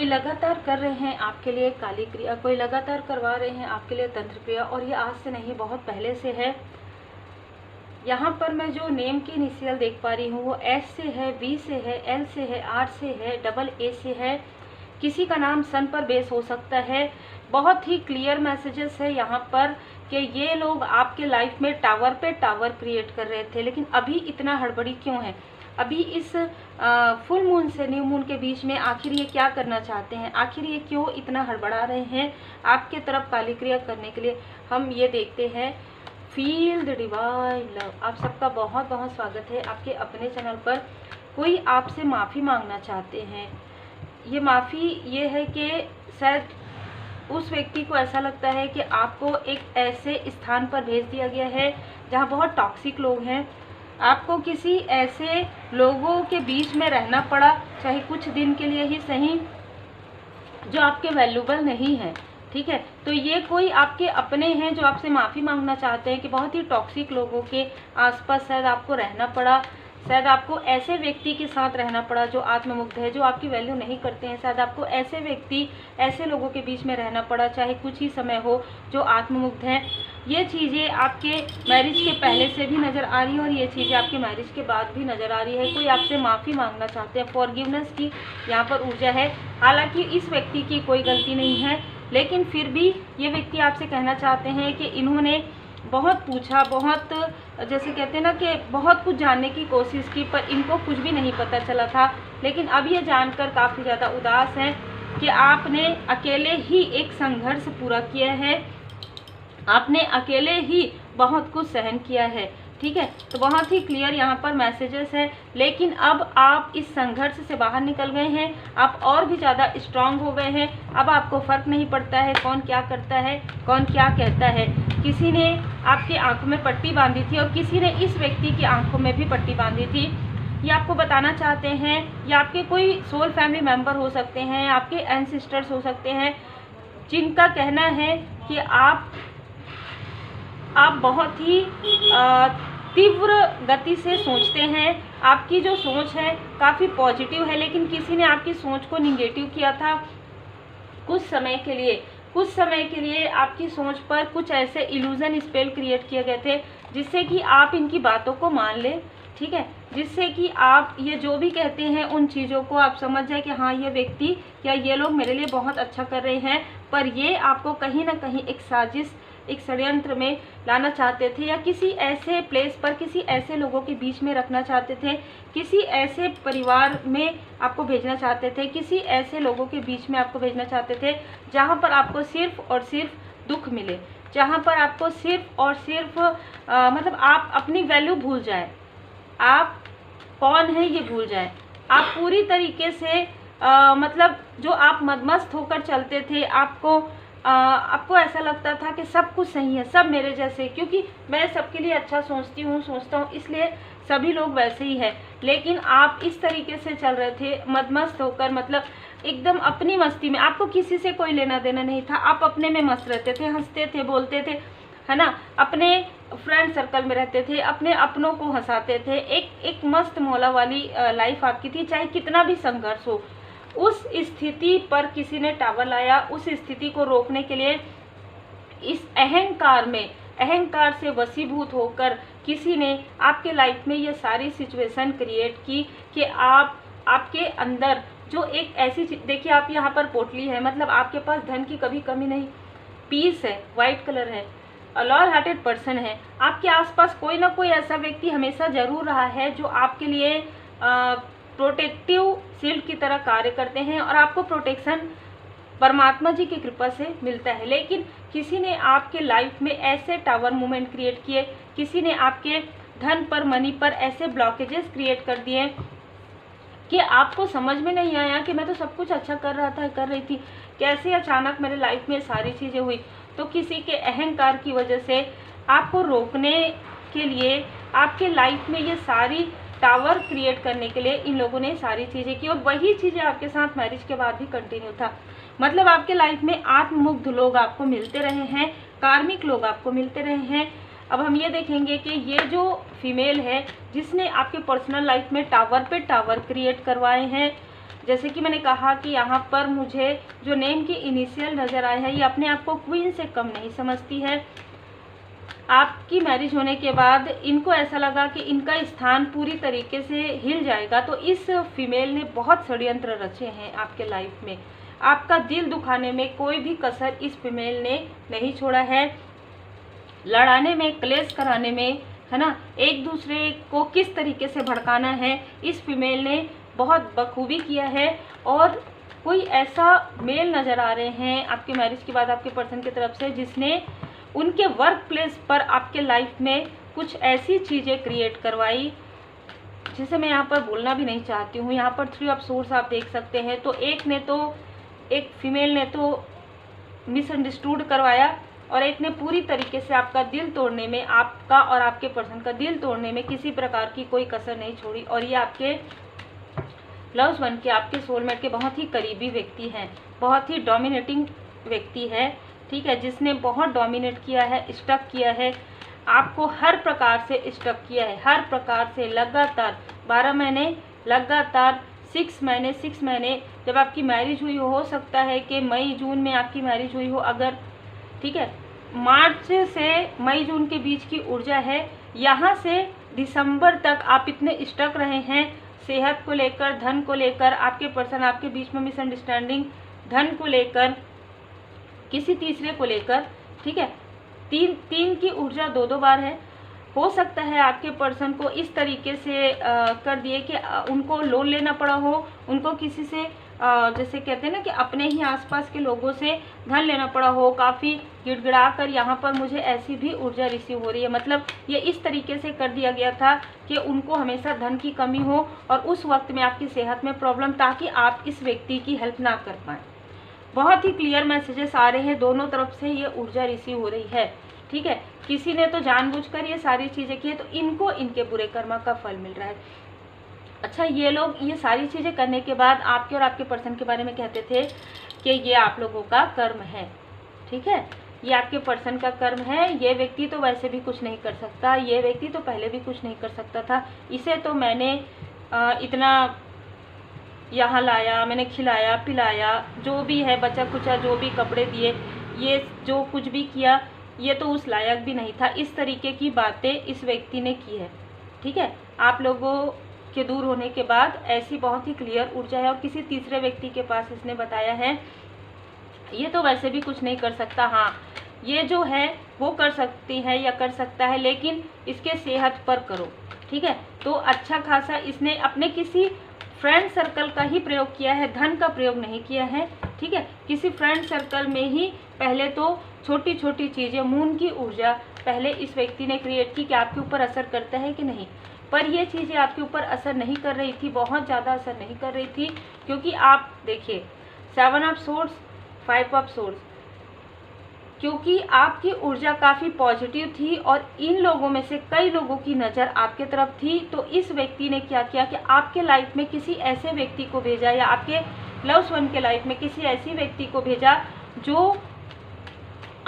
कोई लगातार कर रहे हैं आपके लिए काली क्रिया, कोई लगातार करवा रहे हैं आपके लिए तंत्र क्रिया, और ये आज से नहीं बहुत पहले से है। यहाँ पर मैं जो नेम की इनिशियल देख पा रही हूँ वो एस से है, बी से है, एल से है, आर से है, डबल ए से है। किसी का नाम सन पर बेस हो सकता है। बहुत ही क्लियर मैसेजेस है यहाँ पर कि ये लोग आपके लाइफ में टावर पे टावर क्रिएट कर रहे थे, लेकिन अभी इतना हड़बड़ी क्यों है? अभी इस फुल मून से न्यू मून के बीच में आखिर ये क्या करना चाहते हैं? आखिर ये क्यों इतना हड़बड़ा रहे हैं आपके तरफ काली क्रिया करने के लिए? हम ये देखते हैं। Feel the divine love. आप सबका बहुत बहुत स्वागत है आपके अपने चैनल पर। कोई आपसे माफ़ी मांगना चाहते हैं। ये माफ़ी ये है कि शायद उस व्यक्ति को ऐसा लगता है कि आपको एक ऐसे स्थान पर भेज दिया गया है जहाँ बहुत टॉक्सिक लोग हैं। आपको किसी ऐसे लोगों के बीच में रहना पड़ा, चाहे कुछ दिन के लिए ही सही, जो आपके वैल्यूबल नहीं है। ठीक है, तो ये कोई आपके अपने हैं जो आपसे माफ़ी मांगना चाहते हैं कि बहुत ही टॉक्सिक लोगों के आसपास शायद आपको रहना पड़ा, शायद आपको ऐसे व्यक्ति के साथ रहना पड़ा जो आत्ममुग्ध है, जो आपकी वैल्यू नहीं करते हैं। शायद आपको ऐसे व्यक्ति, ऐसे लोगों के बीच में रहना पड़ा, चाहे कुछ ही समय हो, जो आत्ममुग्ध हैं। ये चीज़ें आपके मैरिज के पहले से भी नज़र आ रही है और ये चीज़ें आपके मैरिज के बाद भी नज़र आ रही है। कोई आपसे माफ़ी मांगना चाहते हैं, फॉरगिवनेस की यहाँ पर ऊर्जा है। हालांकि इस व्यक्ति की कोई गलती नहीं है, लेकिन फिर भी ये व्यक्ति आपसे कहना चाहते हैं कि इन्होंने बहुत पूछा, बहुत जैसे कहते हैं ना कि बहुत कुछ जानने की कोशिश की, पर इनको कुछ भी नहीं पता चला था। लेकिन अब ये जानकर काफ़ी ज़्यादा उदास हैं कि आपने अकेले ही एक संघर्ष पूरा किया है, आपने अकेले ही बहुत कुछ सहन किया है। ठीक है, तो बहुत ही क्लियर यहाँ पर मैसेजेस है। लेकिन अब आप इस संघर्ष से बाहर निकल गए हैं, आप और भी ज़्यादा स्ट्रांग हो गए हैं। अब आपको फ़र्क नहीं पड़ता है कौन क्या करता है, कौन क्या कहता है। किसी ने आपकी आंखों में पट्टी बांधी थी और किसी ने इस व्यक्ति की आंखों में भी पट्टी बांधी थी। ये आपको बताना चाहते हैं, या आपके कोई सोल फैमिली मेम्बर हो सकते हैं, आपके एंसेस्टर्स हो सकते हैं, जिनका कहना है कि आप बहुत ही तीव्र गति से सोचते हैं। आपकी जो सोच है काफ़ी पॉजिटिव है, लेकिन किसी ने आपकी सोच को निगेटिव किया था कुछ समय के लिए। कुछ समय के लिए आपकी सोच पर कुछ ऐसे इल्यूजन स्पेल क्रिएट किए गए थे जिससे कि आप इनकी बातों को मान लें। ठीक है, जिससे कि आप ये जो भी कहते हैं उन चीज़ों को आप समझ जाए कि हाँ, ये व्यक्ति या ये लोग मेरे लिए बहुत अच्छा कर रहे हैं, पर ये आपको कहीं ना कहीं एक साजिश, एक षड्यंत्र में लाना चाहते थे, या किसी ऐसे प्लेस पर, किसी ऐसे लोगों के बीच में रखना चाहते थे, किसी ऐसे परिवार में आपको भेजना चाहते थे, किसी ऐसे लोगों के बीच में आपको भेजना चाहते थे जहां पर आपको सिर्फ और सिर्फ दुख मिले, जहां पर आपको सिर्फ और सिर्फ मतलब आप अपनी वैल्यू भूल जाए, आप कौन है ये भूल जाए, आप पूरी तरीके से मतलब जो आप मदमस्त होकर चलते थे, आपको ऐसा लगता था कि सब कुछ सही है, सब मेरे जैसे, क्योंकि मैं सबके लिए अच्छा सोचता हूँ, इसलिए सभी लोग वैसे ही है। लेकिन आप इस तरीके से चल रहे थे मदमस्त होकर, मतलब एकदम अपनी मस्ती में, आपको किसी से कोई लेना देना नहीं था, आप अपने में मस्त रहते थे, हंसते थे, बोलते थे, है ना, अपने फ्रेंड सर्कल में रहते थे, अपने अपनों को हंसाते थे। एक मस्त मौला वाली लाइफ आपकी थी, चाहे कितना भी संघर्ष हो। उस स्थिति पर किसी ने टावर लाया, उस स्थिति को रोकने के लिए इस अहंकार से वशीभूत होकर किसी ने आपके लाइफ में ये सारी सिचुएशन क्रिएट की कि आपके अंदर जो एक ऐसी, देखिए आप यहाँ पर पोटली है, मतलब आपके पास धन की कभी कमी नहीं, पीस है, वाइट कलर है, लॉयल हार्टेड पर्सन है। आपके आसपास कोई ना कोई ऐसा व्यक्ति हमेशा जरूर रहा है जो आपके लिए प्रोटेक्टिव शील्ड की तरह कार्य करते हैं, और आपको प्रोटेक्शन परमात्मा जी की कृपा से मिलता है। लेकिन किसी ने आपके लाइफ में ऐसे टावर मूवमेंट क्रिएट किए, किसी ने आपके धन पर, मनी पर ऐसे ब्लॉकेजेस क्रिएट कर दिए कि आपको समझ में नहीं आया कि मैं तो सब कुछ अच्छा कर रहा था, कर रही थी, कैसे अचानक मेरे लाइफ में सारी चीज़ें हुई। तो किसी के अहंकार की वजह से आपको रोकने के लिए, आपके लाइफ में ये सारी टावर क्रिएट करने के लिए इन लोगों ने सारी चीज़ें की, और वही चीज़ें आपके साथ मैरिज के बाद भी कंटिन्यू था। मतलब आपके लाइफ में आत्ममुग्ध लोग आपको मिलते रहे हैं, कार्मिक लोग आपको मिलते रहे हैं। अब हम ये देखेंगे कि ये जो फीमेल है जिसने आपके पर्सनल लाइफ में टावर पे टावर क्रिएट करवाए हैं, जैसे कि मैंने कहा कि यहाँ पर मुझे जो नेम की इनिशियल नज़र आए हैं, ये अपने आप को क्वीन से कम नहीं समझती है। आपकी मैरिज होने के बाद इनको ऐसा लगा कि इनका स्थान पूरी तरीके से हिल जाएगा, तो इस फीमेल ने बहुत षड्यंत्र रचे हैं आपके लाइफ में। आपका दिल दुखाने में कोई भी कसर इस फीमेल ने नहीं छोड़ा है, लड़ाने में, क्लेश कराने में, है ना, एक दूसरे को किस तरीके से भड़काना है, इस फीमेल ने बहुत बखूबी किया है। और कोई ऐसा मेल नज़र आ रहे हैं आपके मैरिज के बाद आपके पर्सन की तरफ से जिसने उनके वर्क प्लेस पर आपके लाइफ में कुछ ऐसी चीज़ें क्रिएट करवाई जिसे मैं यहाँ पर बोलना भी नहीं चाहती हूँ। यहाँ पर 3 ऑफ सोर्स आप देख सकते हैं। तो एक फीमेल ने तो मिसअंडरस्टूड करवाया और एक ने पूरी तरीके से आपका दिल तोड़ने में, आपका और आपके पर्सन का दिल तोड़ने में किसी प्रकार की कोई कसर नहीं छोड़ी। और ये आपके लव्स वन के, आपके सोलमेट के बहुत ही करीबी व्यक्ति हैं, बहुत ही डोमिनेटिंग व्यक्ति है, ठीक है, जिसने बहुत डोमिनेट किया है, स्टक किया है, आपको हर प्रकार से स्टक किया है, हर प्रकार से लगातार 12 महीने, लगातार 6 महीने जब आपकी मैरिज हुई हो सकता है कि मई जून में आपकी मैरिज हुई हो अगर, ठीक है, मार्च से मई जून के बीच की ऊर्जा है। यहाँ से दिसंबर तक आप इतने स्टक रहे हैं, सेहत को लेकर, धन को लेकर, आपके पर्सन आपके बीच में मिसअंडरस्टैंडिंग, धन को लेकर, किसी तीसरे को लेकर, ठीक है। तीन की ऊर्जा 2 बार है। हो सकता है आपके पर्सन को इस तरीके से कर दिए कि उनको लोन लेना पड़ा हो, उनको किसी से जैसे कहते हैं ना कि अपने ही आसपास के लोगों से धन लेना पड़ा हो, काफ़ी गिड़गिड़ा कर। यहाँ पर मुझे ऐसी भी ऊर्जा रिसीव हो रही है, मतलब ये इस तरीके से कर दिया गया था कि उनको हमेशा धन की कमी हो और उस वक्त में आपकी सेहत में प्रॉब्लम, ताकि आप इस व्यक्ति की हेल्प ना कर पाएँ। बहुत ही क्लियर मैसेजेस आ रहे हैं, दोनों तरफ से ये ऊर्जा रिसीव हो रही है, ठीक है। किसी ने तो जानबूझकर ये सारी चीज़ें की है, तो इनको इनके बुरे कर्मा का फल मिल रहा है। अच्छा, ये लोग ये सारी चीज़ें करने के बाद आपके और आपके पर्सन के बारे में कहते थे कि ये आप लोगों का कर्म है, ठीक है, ये आपके पर्सन का कर्म है, ये व्यक्ति तो वैसे भी कुछ नहीं कर सकता, ये व्यक्ति तो पहले भी कुछ नहीं कर सकता था, इसे तो मैंने इतना यहाँ लाया, मैंने खिलाया पिलाया, जो भी है बचा कुचा, जो भी कपड़े दिए, ये जो कुछ भी किया, ये तो उस लायक भी नहीं था। इस तरीके की बातें इस व्यक्ति ने की है, ठीक है। आप लोगों के दूर होने के बाद ऐसी बहुत ही क्लियर ऊर्जा है। और किसी तीसरे व्यक्ति के पास इसने बताया है ये तो वैसे भी कुछ नहीं कर सकता, हाँ ये जो है वो कर सकती है या कर सकता है, लेकिन इसके सेहत पर करो, ठीक है। तो अच्छा खासा इसने अपने किसी फ्रेंड सर्कल का ही प्रयोग किया है, धन का प्रयोग नहीं किया है, ठीक है। किसी फ्रेंड सर्कल में ही पहले तो छोटी छोटी चीज़ें, मून की ऊर्जा पहले इस व्यक्ति ने क्रिएट की कि आपके ऊपर असर करता है कि नहीं, पर ये चीज़ें आपके ऊपर असर नहीं कर रही थी, बहुत ज़्यादा असर नहीं कर रही थी, क्योंकि आप देखिए 7 ऑफ सोर्स, 5 ऑफ सोर्स, क्योंकि आपकी ऊर्जा काफ़ी पॉजिटिव थी और इन लोगों में से कई लोगों की नज़र आपके तरफ थी। तो इस व्यक्ति ने क्या किया कि आपके लाइफ में किसी ऐसे व्यक्ति को भेजा, या आपके लव्स वन के लाइफ में किसी ऐसी व्यक्ति को भेजा जो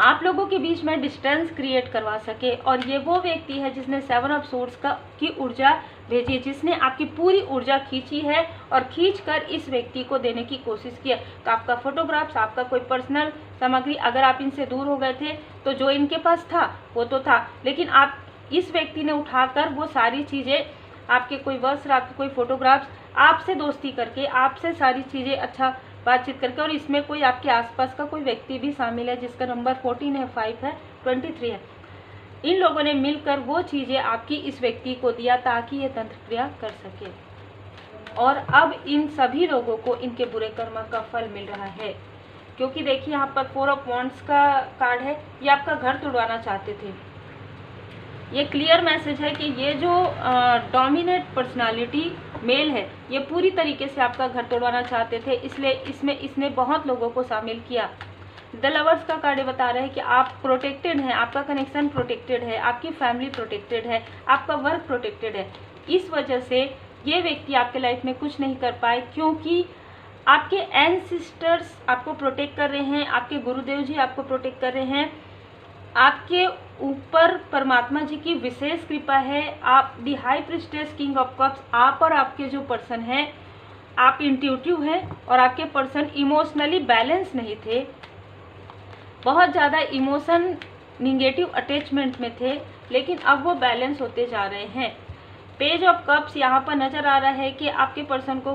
आप लोगों के बीच में डिस्टेंस क्रिएट करवा सके। और ये वो व्यक्ति है जिसने 7 ऑफ सोर्स की ऊर्जा भेजी, जिसने आपकी पूरी ऊर्जा खींची है और खींचकर इस व्यक्ति को देने की कोशिश की है। तो आपका फोटोग्राफ्स, आपका कोई पर्सनल सामग्री, अगर आप इनसे दूर हो गए थे तो जो इनके पास था वो तो था, लेकिन आप इस व्यक्ति ने उठाकर वो सारी चीज़ें, आपके कोई वस्त्र, आपके कोई फोटोग्राफ्स, आपसे दोस्ती करके, आपसे सारी चीज़ें अच्छा बातचीत करके, और इसमें कोई आपके आसपास का कोई व्यक्ति भी शामिल है जिसका नंबर 14 है, 5 है, 23 है, इन लोगों ने मिलकर वो चीज़ें आपकी इस व्यक्ति को दिया ताकि ये तंत्र क्रिया कर सके। और अब इन सभी लोगों को इनके बुरे कर्म का फल मिल रहा है, क्योंकि देखिए यहाँ पर 4 ऑफ वॉन्ड्स का कार्ड है, ये आपका घर तुड़वाना चाहते थे। ये क्लियर मैसेज है कि ये जो डोमिनेट पर्सनालिटी मेल है, ये पूरी तरीके से आपका घर तोड़वाना चाहते थे, इसलिए इसमें इसने बहुत लोगों को शामिल किया। द लवर्स का कार्ड बता रहे हैं कि आप प्रोटेक्टेड हैं, आपका कनेक्शन प्रोटेक्टेड है, आपकी फैमिली प्रोटेक्टेड है, आपका वर्क प्रोटेक्टेड है। इस वजह से ये व्यक्ति आपके लाइफ में कुछ नहीं कर पाए, क्योंकि आपके एंसेस्टर्स आपको प्रोटेक्ट कर रहे हैं, आपके गुरुदेव जी आपको प्रोटेक्ट कर रहे हैं, आपके ऊपर परमात्मा जी की विशेष कृपा है। आप the high priestess, king of cups, आप और आपके जो पर्सन हैं आप इंट्यूटिव हैं और आपके पर्सन इमोशनली बैलेंस नहीं थे, बहुत ज़्यादा इमोशन निगेटिव अटैचमेंट में थे, लेकिन अब वो बैलेंस होते जा रहे हैं। पेज ऑफ कप्स यहाँ पर नज़र आ रहा है कि आपके पर्सन को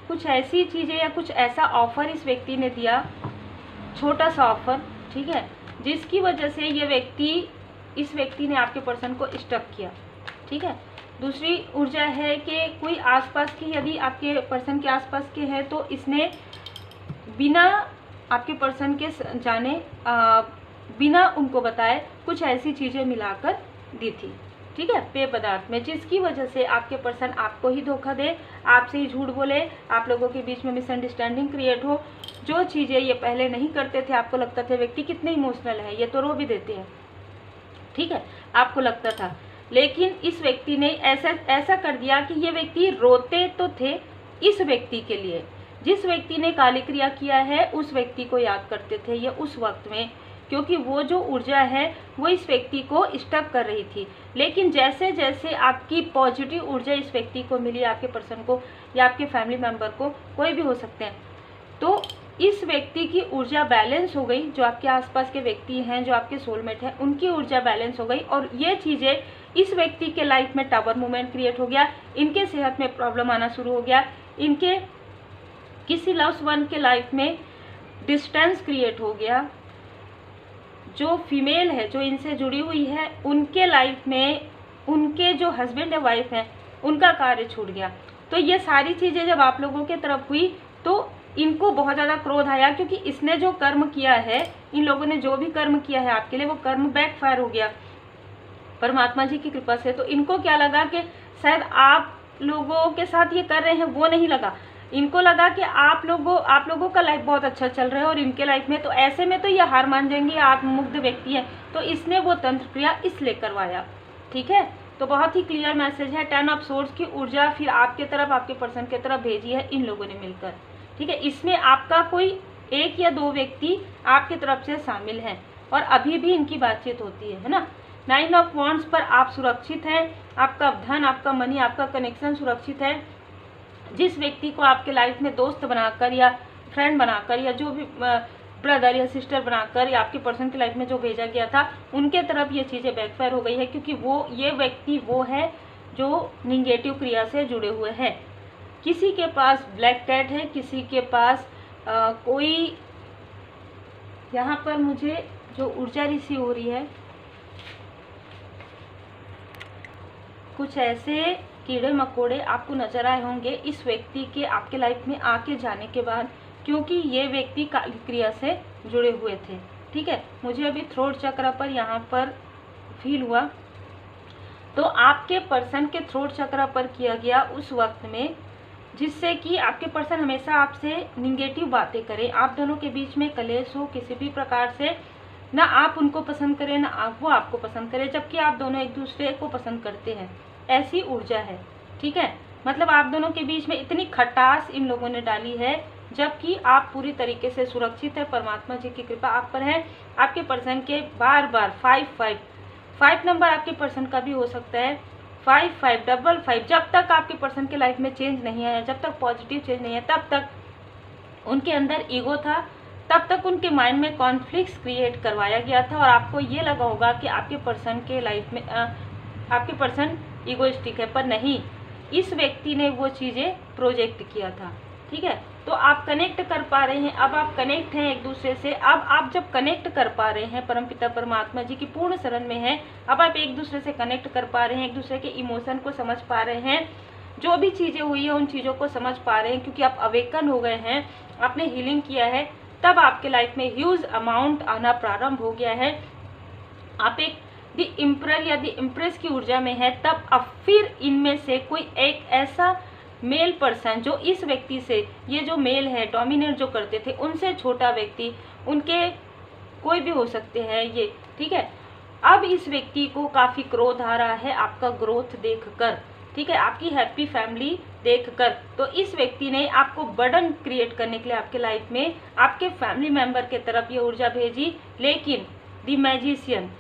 कुछ ऐसी चीज़ें या कुछ ऐसा ऑफ़र इस व्यक्ति ने दिया, छोटा सा ऑफ़र, ठीक है, जिसकी वजह से इस व्यक्ति ने आपके पर्सन को स्टक किया, ठीक है। दूसरी ऊर्जा है कि कोई आसपास की, यदि आपके पर्सन के आसपास के हैं तो इसने बिना आपके पर्सन के जाने बिना उनको बताए कुछ ऐसी चीज़ें मिलाकर दी थी, ठीक है, पेय पदार्थ में, जिसकी वजह से आपके पर्सन आपको ही धोखा दे, आपसे ही झूठ बोले, आप लोगों के बीच में मिसअंडरस्टैंडिंग क्रिएट हो। जो चीज़ें ये पहले नहीं करते थे, आपको लगता था व्यक्ति कितने इमोशनल है, ये तो रो भी देते हैं, ठीक है, आपको लगता था, लेकिन इस व्यक्ति ने ऐसा कर दिया कि ये व्यक्ति रोते तो थे इस व्यक्ति के लिए, जिस व्यक्ति ने काली क्रिया किया है उस व्यक्ति को याद करते थे ये उस वक्त में, क्योंकि वो जो ऊर्जा है वो इस व्यक्ति को स्टक कर रही थी। लेकिन जैसे जैसे आपकी पॉजिटिव ऊर्जा इस व्यक्ति को मिली, आपके पर्सन को या आपके फैमिली मेम्बर को, कोई भी हो सकते हैं, तो इस व्यक्ति की ऊर्जा बैलेंस हो गई। जो आपके आसपास के व्यक्ति हैं, जो आपके सोलमेट हैं, उनकी ऊर्जा बैलेंस हो गई और ये चीज़ें इस व्यक्ति के लाइफ में टावर मूवमेंट क्रिएट हो गया, इनके सेहत में प्रॉब्लम आना शुरू हो गया, इनके किसी लव्ड वन के लाइफ में डिस्टेंस क्रिएट हो गया, जो फीमेल है जो इनसे जुड़ी हुई है उनके लाइफ में उनके जो हस्बैंड या वाइफ हैं उनका कार्य छूट गया। तो ये सारी चीज़ें जब आप लोगों के तरफ हुई तो इनको बहुत ज़्यादा क्रोध आया, क्योंकि इसने जो कर्म किया है, इन लोगों ने जो भी कर्म किया है आपके लिए, वो कर्म बैकफायर हो गया परमात्मा जी की कृपा से। तो इनको क्या लगा कि शायद आप लोगों के साथ ये कर रहे हैं, वो नहीं लगा, इनको लगा कि आप लोगों का लाइफ बहुत अच्छा चल रहा है और इनके लाइफ में, तो ऐसे में तो ये हार मान जाएंगे, आप मुग्ध व्यक्ति हैं, तो इसने वो तंत्र क्रिया इसलिए करवाया, ठीक है। तो बहुत ही क्लियर मैसेज है, 10 ऑफ सोर्स की ऊर्जा फिर आपके तरफ, आपके पर्सन के तरफ भेजी है इन लोगों ने मिलकर, ठीक है। इसमें आपका कोई 1 या 2 व्यक्ति आपकी तरफ से शामिल हैं और अभी भी इनकी बातचीत होती है ना। 9 ऑफ वॉन्ड्स पर आप सुरक्षित हैं, आपका धन, आपका मनी, आपका कनेक्शन सुरक्षित है। जिस व्यक्ति को आपके लाइफ में दोस्त बनाकर या फ्रेंड बनाकर या जो भी ब्रदर या सिस्टर बनाकर या आपके पर्सन की लाइफ में जो भेजा गया था, उनके तरफ ये चीज़ें बैकफायर हो गई है, क्योंकि ये व्यक्ति वो है जो निगेटिव क्रिया से जुड़े हुए हैं। किसी के पास ब्लैक कैट है, किसी के पास कोई, यहाँ पर मुझे जो ऊर्जा रिसीव हो रही है, कुछ ऐसे कीड़े मकोड़े आपको नजर आए होंगे इस व्यक्ति के आपके लाइफ में आके जाने के बाद, क्योंकि ये व्यक्ति काली क्रिया से जुड़े हुए थे, ठीक है। मुझे अभी थ्रोट चक्र पर यहाँ पर फील हुआ, तो आपके पर्सन के थ्रोट चक्र पर किया गया उस वक्त में, जिससे कि आपके पर्सन हमेशा आपसे निगेटिव बातें करें, आप दोनों के बीच में कलेश हो किसी भी प्रकार से, ना आप उनको पसंद करें ना वो आपको पसंद करें, जबकि आप दोनों एक दूसरे को पसंद करते हैं, ऐसी ऊर्जा है, ठीक है। मतलब आप दोनों के बीच में इतनी खटास इन लोगों ने डाली है, जबकि आप पूरी तरीके से सुरक्षित है, परमात्मा जी की कृपा आप पर है। आपके पर्सन के बार बार 5 नंबर आपके पर्सन का भी हो सकता है, 5 जब तक आपके पर्सन के लाइफ में चेंज नहीं आया, जब तक पॉजिटिव चेंज नहीं है, तब तक उनके अंदर ईगो था, तब तक उनके माइंड में कॉन्फ्लिक्ट्स क्रिएट करवाया गया था और आपको ये लगा होगा कि आपके पर्सन के लाइफ में आपके पर्सन ईगोइस्टिक है, पर नहीं, इस व्यक्ति ने वो चीज़ें प्रोजेक्ट किया था, ठीक है। तो आप कनेक्ट कर पा रहे हैं, अब आप कनेक्ट हैं एक दूसरे से। अब आप जब कनेक्ट कर पा रहे हैं, परमपिता परमात्मा जी की पूर्ण शरण में हैं, अब आप एक दूसरे से कनेक्ट कर पा रहे हैं, एक दूसरे के इमोशन को समझ पा रहे हैं, जो भी चीज़ें हुई है उन चीज़ों को समझ पा रहे हैं, क्योंकि आप अवेकन हो गए हैं, आपने हीलिंग किया है, तब आपके लाइफ में ह्यूज अमाउंट आना प्रारंभ हो गया है। आप एक द इम्परर या द इम्प्रेस की ऊर्जा में है, तब अब फिर इनमें से कोई एक ऐसा मेल पर्सन जो इस व्यक्ति से, ये जो मेल है डोमिनेट जो करते थे, उनसे छोटा व्यक्ति, उनके कोई भी हो सकते हैं ये, ठीक है। अब इस व्यक्ति को काफ़ी क्रोध आ रहा है आपका ग्रोथ देखकर, ठीक है, आपकी हैप्पी फैमिली देखकर। तो इस व्यक्ति ने आपको बर्डन क्रिएट करने के लिए आपके लाइफ में आपके फैमिली मेंबर के तरफ ये ऊर्जा भेजी, लेकिन द मैजिशियन,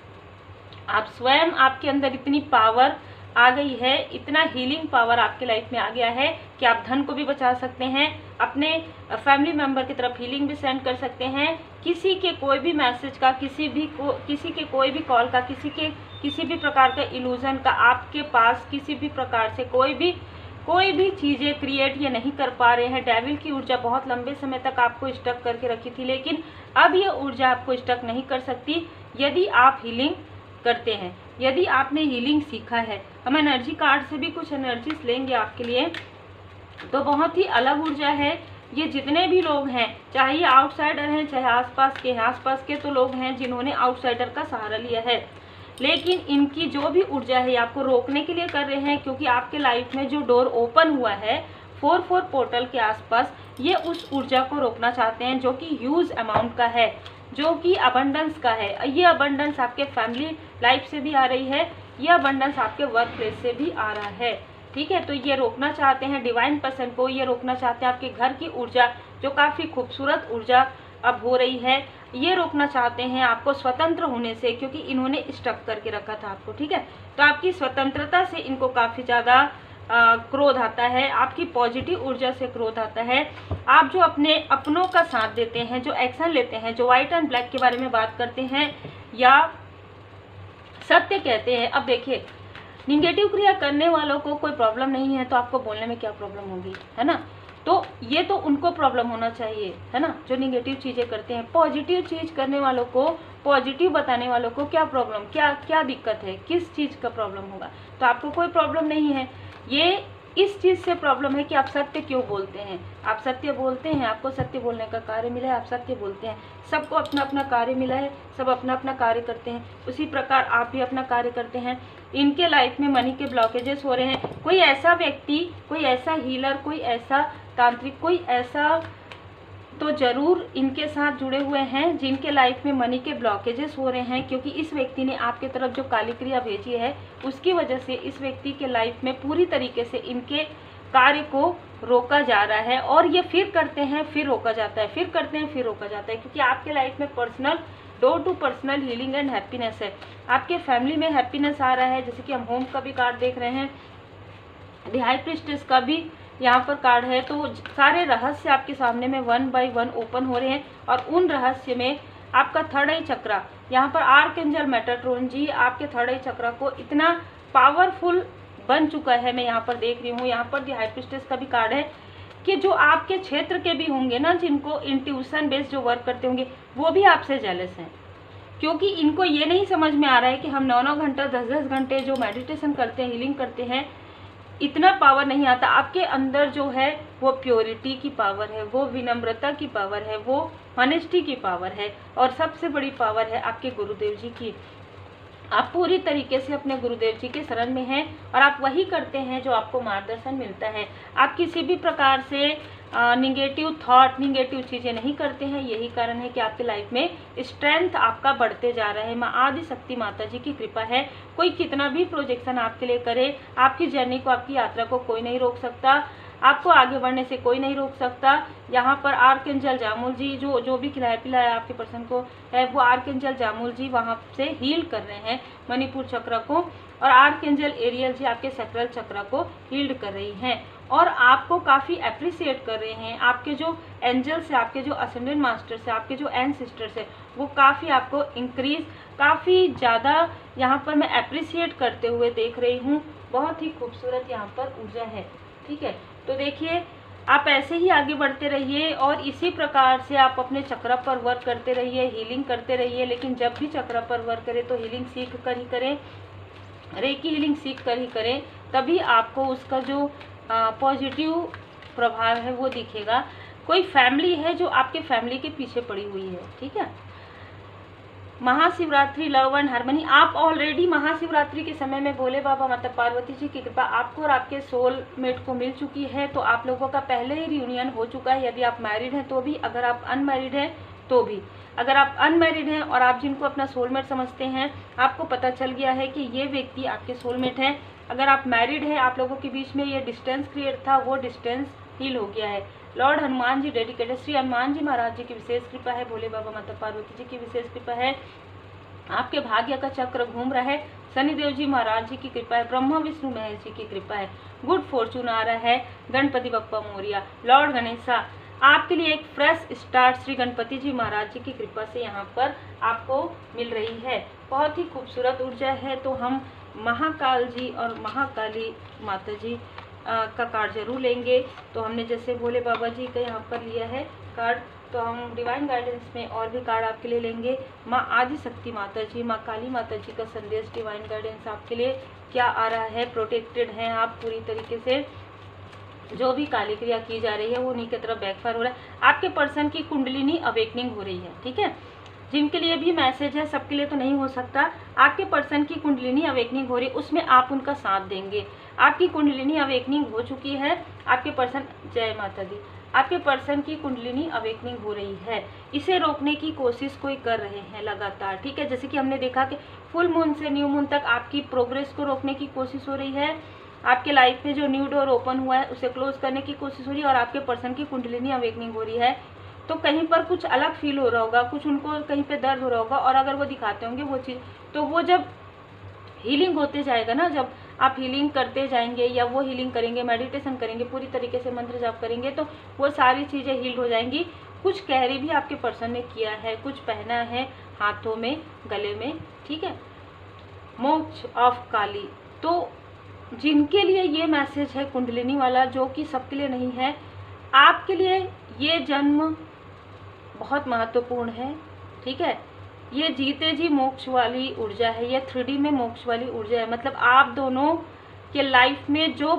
आप स्वयं, आपके अंदर इतनी पावर, आ गई है, इतना हीलिंग पावर आपके लाइफ में आ गया है कि आप धन को भी बचा सकते हैं, अपने फैमिली मेंबर की तरफ हीलिंग भी सेंड कर सकते हैं। किसी के कोई भी मैसेज का, किसी के कोई भी कॉल का, किसी भी प्रकार का इल्यूजन का आपके पास किसी भी प्रकार से कोई भी चीज़ें क्रिएट ये नहीं कर पा रहे हैं। डेविल की ऊर्जा बहुत लंबे समय तक आपको स्टक करके रखी थी, लेकिन अब ये ऊर्जा आपको स्टक नहीं कर सकती यदि आप हीलिंग करते हैं, यदि आपने हीलिंग सीखा है। हम एनर्जी कार्ड से भी कुछ एनर्जीज लेंगे आपके लिए, तो बहुत ही अलग ऊर्जा है। ये जितने भी लोग हैं, चाहे ये आउटसाइडर हैं, चाहे आसपास के तो लोग हैं जिन्होंने आउटसाइडर का सहारा लिया है, लेकिन इनकी जो भी ऊर्जा है आपको रोकने के लिए कर रहे हैं, क्योंकि आपके लाइफ में जो डोर ओपन हुआ है 4-4 पोर्टल के आसपास, ये उस ऊर्जा को रोकना चाहते हैं जो कि ह्यूज अमाउंट का है, जो कि अबंडेंस का है। ये अबंडेंस आपके फैमिली लाइफ से भी आ रही है, ये अबंडेंस आपके वर्क प्लेस से भी आ रहा है, ठीक है। तो ये रोकना चाहते हैं डिवाइन पर्सन को, ये रोकना चाहते हैं आपके घर की ऊर्जा जो काफ़ी खूबसूरत ऊर्जा अब हो रही है, ये रोकना चाहते हैं आपको स्वतंत्र होने से, क्योंकि इन्होंने स्टक करके रखा था आपको, ठीक है। तो आपकी स्वतंत्रता से इनको काफ़ी ज़्यादा क्रोध आता है, आपकी पॉजिटिव ऊर्जा से क्रोध आता है। आप जो अपने अपनों का साथ देते हैं, जो एक्शन लेते हैं, जो व्हाइट एंड ब्लैक के बारे में बात करते हैं या सत्य कहते हैं। अब देखिए, निगेटिव क्रिया करने वालों को कोई प्रॉब्लम नहीं है, तो आपको बोलने में क्या प्रॉब्लम होगी, है ना। तो ये तो उनको प्रॉब्लम होना चाहिए, है ना, जो निगेटिव चीज़ें करते हैं। पॉजिटिव चीज़ करने वालों को, पॉजिटिव बताने वालों को क्या प्रॉब्लम, क्या दिक्कत है, किस चीज़ का प्रॉब्लम होगा। तो आपको कोई प्रॉब्लम नहीं है। ये इस चीज़ से प्रॉब्लम है कि आप सत्य क्यों बोलते हैं। आप सत्य बोलते हैं, आपको सत्य बोलने का कार्य मिला है, आप सत्य बोलते हैं। सबको अपना अपना कार्य मिला है, सब अपना अपना कार्य करते हैं, उसी प्रकार आप भी अपना कार्य करते हैं। इनके लाइफ में मनी के ब्लॉकेजेस हो रहे हैं। कोई ऐसा व्यक्ति, कोई ऐसा हीलर, कोई ऐसा तांत्रिक, कोई ऐसा तो जरूर इनके साथ जुड़े हुए हैं जिनके लाइफ में मनी के ब्लॉकेजेस हो रहे हैं, क्योंकि इस व्यक्ति ने आपके तरफ जो काली क्रिया भेजी है उसकी वजह से इस व्यक्ति के लाइफ में पूरी तरीके से इनके कार्य को रोका जा रहा है। और ये फिर करते हैं, फिर रोका जाता है, फिर करते हैं, फिर रोका जाता है, क्योंकि आपके लाइफ में personal door to personal healing and happiness है। आपके फैमिली में हैप्पीनेस आ रहा है, जैसे कि हम होम का भी कार्ड देख रहे हैं, द हाई प्रीस्टेस का भी यहाँ पर कार्ड है। तो सारे रहस्य आपके सामने में 1 बाय 1 ओपन हो रहे हैं, और उन रहस्य में आपका थर्ड आई चक्रा, यहाँ पर आर्कएंजल मेटाट्रॉन जी आपके थर्ड आई चक्रा को इतना पावरफुल बन चुका है, मैं यहाँ पर देख रही हूँ। यहाँ पर द हाई प्रीस्टेस का भी कार्ड है कि जो आपके क्षेत्र के भी होंगे ना, जिनको इंट्यूशन बेस्ड जो वर्क करते होंगे, वो भी आपसे जेलस हैं, क्योंकि इनको ये नहीं समझ में आ रहा है कि हम 9-9 घंटा 10-10 घंटे जो मेडिटेशन करते हैं, हीलिंग करते हैं, इतना पावर नहीं आता। आपके अंदर जो है वो प्योरिटी की पावर है, वो विनम्रता की पावर है, वो ऑनेस्टी की पावर है, और सबसे बड़ी पावर है आपके गुरुदेव जी की। आप पूरी तरीके से अपने गुरुदेव जी के शरण में हैं, और आप वही करते हैं जो आपको मार्गदर्शन मिलता है। आप किसी भी प्रकार से निगेटिव थॉट, निगेटिव चीज़ें नहीं करते हैं। यही कारण है कि आपके लाइफ में स्ट्रेंथ आपका बढ़ते जा रहा है। माँ आदि शक्ति माता जी की कृपा है। कोई कितना भी प्रोजेक्शन आपके लिए करे, आपकी जर्नी को, आपकी यात्रा को कोई नहीं रोक सकता, आपको आगे बढ़ने से कोई नहीं रोक सकता। यहाँ पर आर्कएंजल जामुल जी जो भी खिलाया पिलाया आपके पर्सन को है, वो आर्कएंजल जामुल जी वहाँ से हील कर रहे हैं मणिपुर चक्र को, और आर्कएंजल एरियल जी आपके सैक्रल चक्र को हील्ड कर रही हैं, और आपको काफ़ी अप्रिसिएट कर रहे हैं। आपके जो एंजल्स है, आपके जो असेंडेंट मास्टर्स है, आपके जो एंसेस्टर्स है, वो काफ़ी आपको इंक्रीज, काफ़ी ज़्यादा यहाँ पर मैं अप्रिसिएट करते हुए देख रही हूँ। बहुत ही खूबसूरत यहाँ पर ऊर्जा है, ठीक है। तो देखिए, आप ऐसे ही आगे बढ़ते रहिए, और इसी प्रकार से आप अपने चक्र पर वर्क करते रहिए, हीलिंग करते रहिए। लेकिन जब भी चक्र पर वर्क करें तो हीलिंग सीख कर ही करें, रेकी हीलिंग सीख कर ही करें, तभी आपको उसका जो पॉजिटिव प्रभाव है वो दिखेगा। कोई फैमिली है जो आपके फैमिली के पीछे पड़ी हुई है, ठीक है। Mahashivratri, love and harmony. आप ऑलरेडी महाशिवरात्रि के समय में भोले बाबा माता पार्वती जी की कृपा आपको और आपके सोलमेट को मिल चुकी है। तो आप लोगों का पहले ही रियूनियन हो चुका है, यदि आप मैरिड हैं तो भी, अगर आप अनमैरिड हैं तो भी। अगर आप अनमैरिड हैं और आप जिनको अपना सोलमेट समझते हैं, आपको पता चल गया है कि ये व्यक्ति आपके सोलमेट हैं। अगर आप मैरिड हैं, आप लोगों के बीच में ये डिस्टेंस क्रिएट था, वो डिस्टेंस हील हो गया है। लॉर्ड हनुमान जी डेडिकेटेड, श्री हनुमान जी महाराज जी की विशेष कृपा है, भोले बाबा माता पार्वती जी की विशेष कृपा है। आपके भाग्य का चक्र घूम रहा है, शनिदेव जी महाराज जी की कृपा है, ब्रह्मा विष्णु महेश जी की कृपा है, गुड फॉर्चून आ रहा है, गणपति बप्पा मोरिया, लॉर्ड गणेशा आपके लिए एक फ्रेश स्टार्ट श्री गणपति जी महाराज जी की कृपा से यहाँ पर आपको मिल रही है। बहुत ही खूबसूरत ऊर्जा है। तो हम महाकाल जी और महाकाली माता जी का कार्ड जरूर लेंगे। तो हमने जैसे भोले बाबा जी का यहाँ पर लिया है कार्ड, तो हम डिवाइन गाइडेंस में और भी कार्ड आपके लिए लेंगे। माँ आदि शक्ति माता जी, माँ काली माता जी का संदेश, डिवाइन गाइडेंस आपके लिए क्या आ रहा है। प्रोटेक्टेड हैं आप पूरी तरीके से, जो भी काली क्रिया की जा रही है वो उन्हीं की तरफ बैकफायर हो रहा है। आपके पर्सन की कुंडलिनी अवेकनिंग हो रही है, ठीक है। जिनके लिए भी मैसेज है, सबके लिए तो नहीं हो सकता। आपके पर्सन की कुंडलिनी अवेकनिंग हो रही है, उसमें आप उनका साथ देंगे। आपकी कुंडलिनी अवेकनिंग हो चुकी है, आपके पर्सन, जय माता दी, आपके पर्सन की कुंडलिनी अवेकनिंग हो रही है। इसे रोकने की कोशिश कोई कर रहे हैं लगातार, ठीक है। जैसे कि हमने देखा कि फुल मून से न्यू मून तक आपकी प्रोग्रेस को रोकने की कोशिश हो रही है। आपके लाइफ में जो न्यू डोर ओपन हुआ है उसे क्लोज करने की कोशिश हो रही है, और आपके पर्सन की कुंडलिनी अवेकनिंग हो रही है। तो कहीं पर कुछ अलग फील हो रहा होगा, कुछ उनको कहीं पे दर्द हो रहा होगा, और अगर वो दिखाते होंगे वो चीज़, तो वो जब हीलिंग होते जाएगा ना, जब आप हीलिंग करते जाएंगे या वो हीलिंग करेंगे, मेडिटेशन करेंगे, पूरी तरीके से मंत्र जाप करेंगे, तो वो सारी चीज़ें हील्ड हो जाएंगी। कुछ कैरी भी आपके पर्सन ने किया है, कुछ पहना है हाथों में, गले में, ठीक है। मोक्ष ऑफ काली, तो जिनके लिए ये मैसेज है कुंडलिनी वाला, जो कि सबके लिए नहीं है, आपके लिए ये जन्म बहुत महत्वपूर्ण है, ठीक है। ये जीते जी मोक्ष वाली ऊर्जा है, ये 3D में मोक्ष वाली ऊर्जा है। मतलब आप दोनों के लाइफ में जो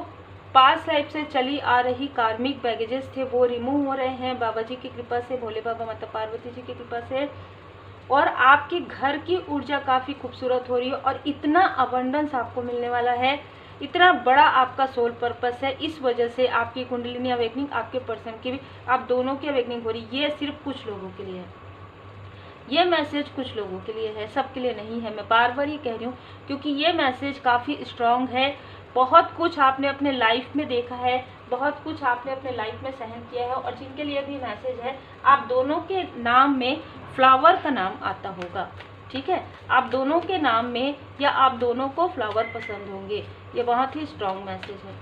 पास्ट लाइफ से चली आ रही कार्मिक बैगेजेस थे वो रिमूव हो रहे हैं बाबा जी की कृपा से, भोले बाबा माता पार्वती जी की कृपा से। और आपके घर की ऊर्जा काफ़ी खूबसूरत हो रही है, और इतना अबंडेंस आपको मिलने वाला है, इतना बड़ा आपका सोल पर्पस है। इस वजह से आपकी कुंडलिनी अवेकनिंग, आपके पर्सन की भी, आप दोनों की अवेकनिंग हो रही है। ये सिर्फ कुछ लोगों के लिए है, ये मैसेज कुछ लोगों के लिए है, सबके लिए नहीं है। मैं बार बार ये कह रही हूँ क्योंकि ये मैसेज काफ़ी स्ट्रॉन्ग है। बहुत कुछ आपने अपने लाइफ में देखा है, बहुत कुछ आपने अपने लाइफ में सहन किया है, और जिनके लिए भी मैसेज है, आप दोनों के नाम में फ्लावर का नाम आता होगा, ठीक है। आप दोनों के नाम में, या आप दोनों को फ्लावर पसंद होंगे। ये बहुत ही स्ट्रॉन्ग मैसेज है।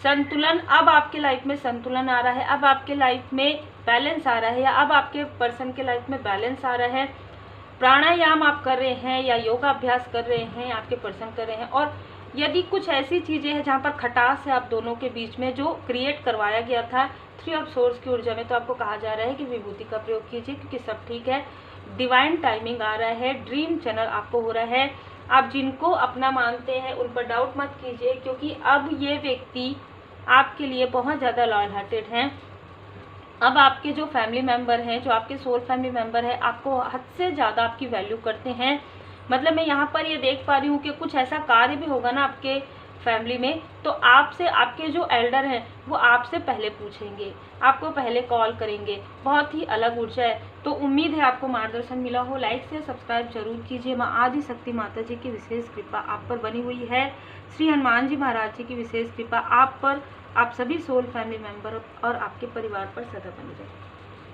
संतुलन, अब आपके लाइफ में संतुलन आ रहा है, अब आपके लाइफ में बैलेंस आ रहा है, या अब आपके पर्सन के लाइफ में बैलेंस आ रहा है। प्राणायाम आप कर रहे हैं या योगा अभ्यास कर रहे हैं, आपके पर्सन कर रहे हैं, और यदि कुछ ऐसी चीज़ें हैं जहाँ पर खटास है आप दोनों के बीच में, जो क्रिएट करवाया गया था 3 ऑफ सोर्स की ऊर्जा में, तो आपको कहा जा रहा है कि विभूति का प्रयोग कीजिए क्योंकि सब ठीक है। डिवाइन टाइमिंग आ रहा है, ड्रीम चैनल आपको हो रहा है। आप जिनको अपना मानते हैं उन पर डाउट मत कीजिए, क्योंकि अब ये व्यक्ति आपके लिए बहुत ज़्यादा लॉयल हार्टेड हैं। अब आपके जो फैमिली मेंबर हैं, जो आपके सोल फैमिली मेंबर है, आपको हद से ज़्यादा आपकी वैल्यू करते हैं। मतलब मैं यहाँ पर ये देख पा रही हूँ कि कुछ ऐसा कार्य भी होगा ना आपके फैमिली में, तो आपसे, आपके जो एल्डर हैं वो आपसे पहले पूछेंगे, आपको पहले कॉल करेंगे। बहुत ही अलग ऊर्जा है। तो उम्मीद है आपको मार्गदर्शन मिला हो। लाइक से सब्सक्राइब जरूर कीजिए। माँ आदि शक्ति माता जी की विशेष कृपा आप पर बनी हुई है। श्री हनुमान जी महाराज जी की विशेष कृपा आप पर, आप सभी सोल फैमिली मेंबर और आपके परिवार पर सदा बनी रहे।